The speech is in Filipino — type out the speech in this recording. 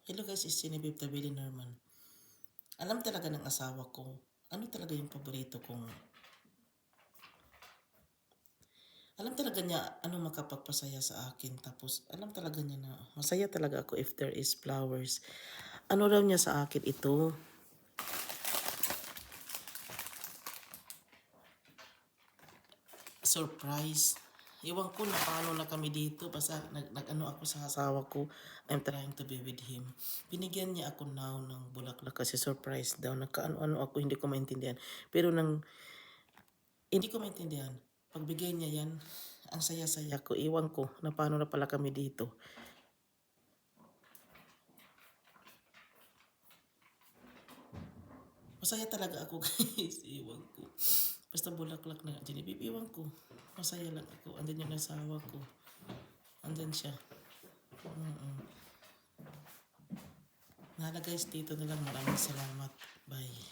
Hello guys, is Sinibib Tabili Norman. Alam talaga ng asawa ko, ano talaga yung paborito kong... Alam talaga niya ano makapagpasaya sa akin. Tapos alam talaga niya na masaya talaga ako if there is flowers. Ano raw niya sa akin ito? Surprise. Iwan ko na paano na kami dito. Basta nag-ano ako sa asawa ko. I'm trying to be with him. Binigyan niya ako now ng bulaklak kasi surprise daw. Nagkaano-ano ako, hindi ko maintindihan. Pero hindi ko maintindihan. Pagbigay niya yan, ang saya-saya ko. Iwan ko na paano na pala kami dito. Masaya talaga ako guys. Iwan ko. Basta bulaklak na Genevieve, iwan ko. Masaya lang ako. Andyan yung asawa ko. Andyan siya. Nala guys, dito na lang. Maraming salamat. Bye.